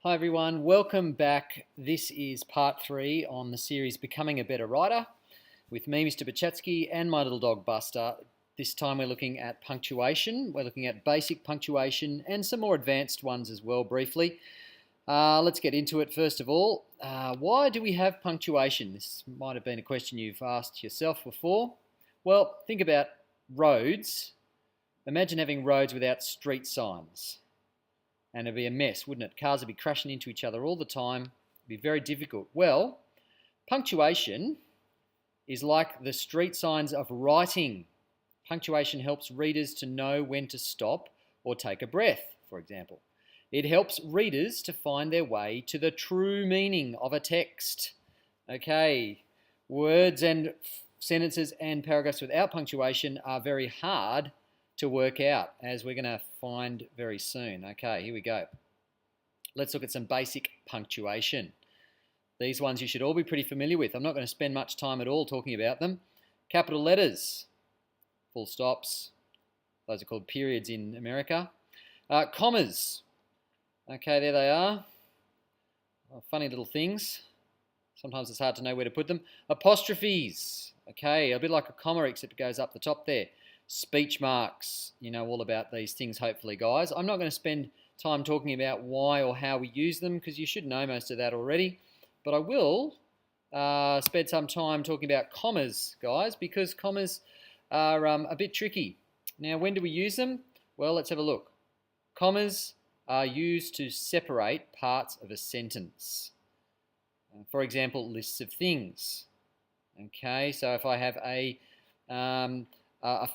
Hi everyone, welcome back. This is part 3 on the series Becoming a Better Writer with me, Mr. Bachetsky, and my little dog Buster. This time we're looking at punctuation. We're looking at basic punctuation and some more advanced ones as well, briefly. Let's get into it first of all. Why do we have punctuation? This might have been a question you've asked yourself before. Well, think about roads. Imagine having roads without street signs. And it'd be a mess, wouldn't it? Cars would be crashing into each other all the time. It'd be very difficult. Well, punctuation is like the street signs of writing. Punctuation helps readers to know when to stop or take a breath, for example. It helps readers to find their way to the true meaning of a text. Okay, words and sentences and paragraphs without punctuation are very hard to work out, as we're going to find very soon. Okay, here we go. Let's look at some basic punctuation. These ones you should all be pretty familiar with. I'm not going to spend much time at all talking about them. Capital letters, full stops, those are called periods in America. Commas, okay, there they are. Funny little things. Sometimes it's hard to know where to put them. Apostrophes, okay, a bit like a comma except it goes up the top there. Speech marks, you know all about these things hopefully, guys. I'm not going to spend time talking about why or how we use them because you should know most of that already. But I will spend some time talking about commas, guys, because commas are a bit tricky. Now, when do we use them? Well, let's have a look. Commas are used to separate parts of a sentence. For example, lists of things. Okay, so if I have a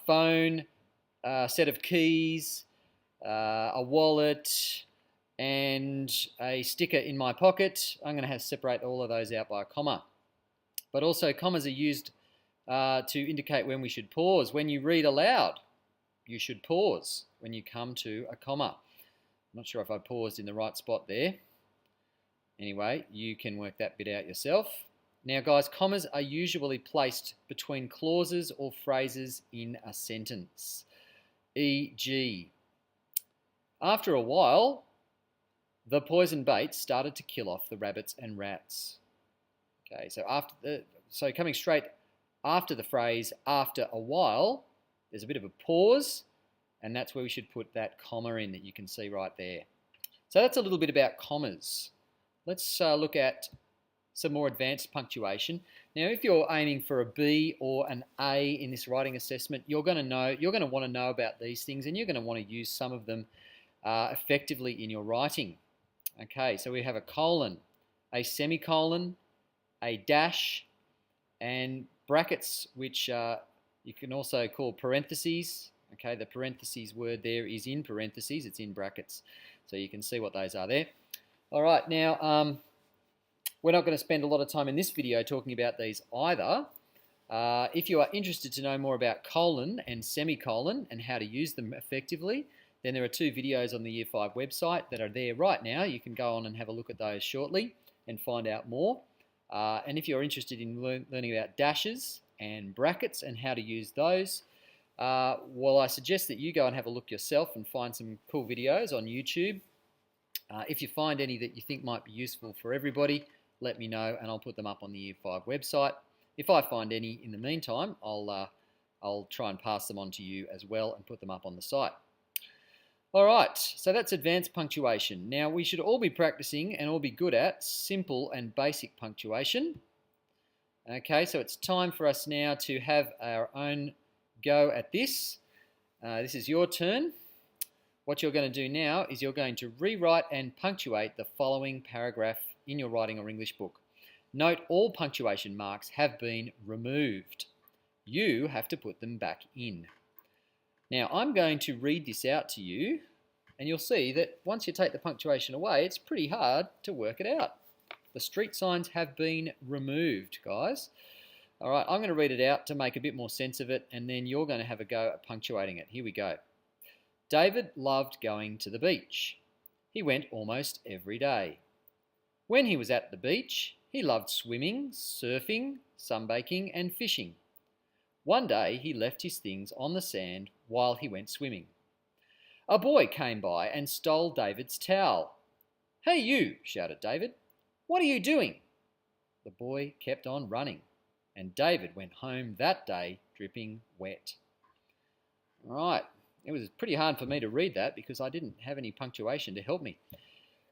phone, a set of keys, a wallet, and a sticker in my pocket, I'm going to have to separate all of those out by a comma. But also commas are used to indicate when we should pause. When you read aloud, you should pause when you come to a comma. I'm not sure if I paused in the right spot there. Anyway, you can work that bit out yourself. Now, guys, commas are usually placed between clauses or phrases in a sentence. E.g., after a while, the poison bait started to kill off the rabbits and rats. Okay, so coming straight after the phrase "after a while," there's a bit of a pause, and that's where we should put that comma in that you can see right there. So that's a little bit about commas. Let's look at some more advanced punctuation. Now, if you're aiming for a B or an A in this writing assessment, you're going to want to know about these things, and you're going to want to use some of them effectively in your writing. Okay, so we have a colon, a semicolon, a dash, and brackets, which you can also call parentheses. Okay, the parentheses word there is in parentheses, it's in brackets. So you can see what those are there. All right, now, we're not going to spend a lot of time in this video talking about these either. If you are interested to know more about colon and semicolon and how to use them effectively, then there are 2 videos on the Year 5 website that are there right now. You can go on and have a look at those shortly and find out more. And if you're interested in learning about dashes and brackets and how to use those, well, I suggest that you go and have a look yourself and find some cool videos on YouTube. If you find any that you think might be useful for everybody, let me know and I'll put them up on the Year 5 website. If I find any in the meantime, I'll try and pass them on to you as well and put them up on the site. All right, so that's advanced punctuation. Now, we should all be practicing and all be good at simple and basic punctuation. Okay, so it's time for us now to have our own go at this. This is your turn. What you're going to do now is you're going to rewrite and punctuate the following paragraph in your writing or English book. Note all punctuation marks have been removed. You have to put them back in. Now, I'm going to read this out to you, and you'll see that once you take the punctuation away, it's pretty hard to work it out. The street signs have been removed, guys. All right, I'm going to read it out to make a bit more sense of it, and then you're going to have a go at punctuating it. Here we go. David loved going to the beach. He went almost every day. When he was at the beach, he loved swimming, surfing, sunbaking, and fishing. One day he left his things on the sand while he went swimming. A boy came by and stole David's towel. "Hey you," shouted David. "What are you doing?" The boy kept on running, and David went home that day dripping wet. All right, it was pretty hard for me to read that because I didn't have any punctuation to help me.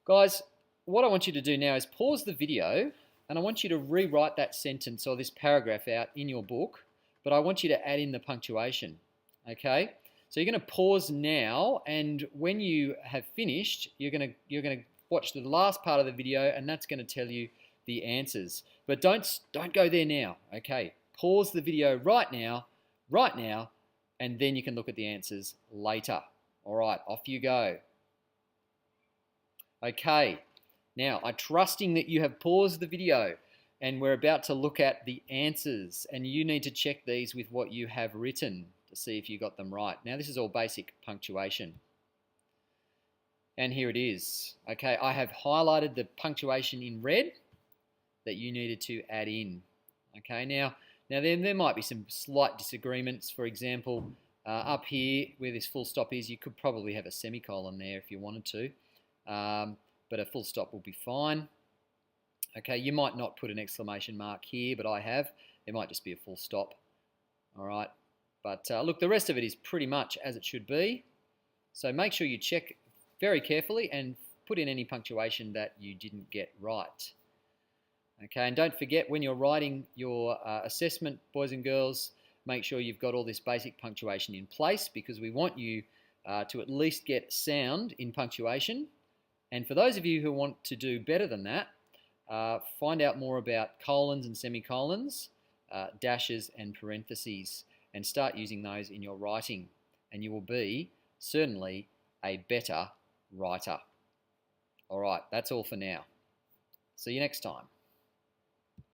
Guys, what I want you to do now is pause the video and I want you to rewrite that sentence or this paragraph out in your book, but I want you to add in the punctuation, okay? So you're going to pause now, and when you have finished, you're going to watch the last part of the video, and that's going to tell you the answers. But don't go there now, okay? Pause the video right now, and then you can look at the answers later. All right, off you go. Okay, now I'm trusting that you have paused the video and we're about to look at the answers, and you need to check these with what you have written to see if you got them right. Now this is all basic punctuation. And here it is. Okay, I have highlighted the punctuation in red that you needed to add in. Okay, now there might be some slight disagreements. For example, up here where this full stop is, you could probably have a semicolon there if you wanted to. But a full stop will be fine. Okay, you might not put an exclamation mark here, but I have. There might just be a full stop. All right, but look, the rest of it is pretty much as it should be. So make sure you check very carefully and put in any punctuation that you didn't get right. Okay, and don't forget when you're writing your assessment, boys and girls, make sure you've got all this basic punctuation in place, because we want you to at least get sound in punctuation. And for those of you who want to do better than that, find out more about colons and semicolons, dashes and parentheses, and start using those in your writing, and you will be certainly a better writer. All right, that's all for now. See you next time.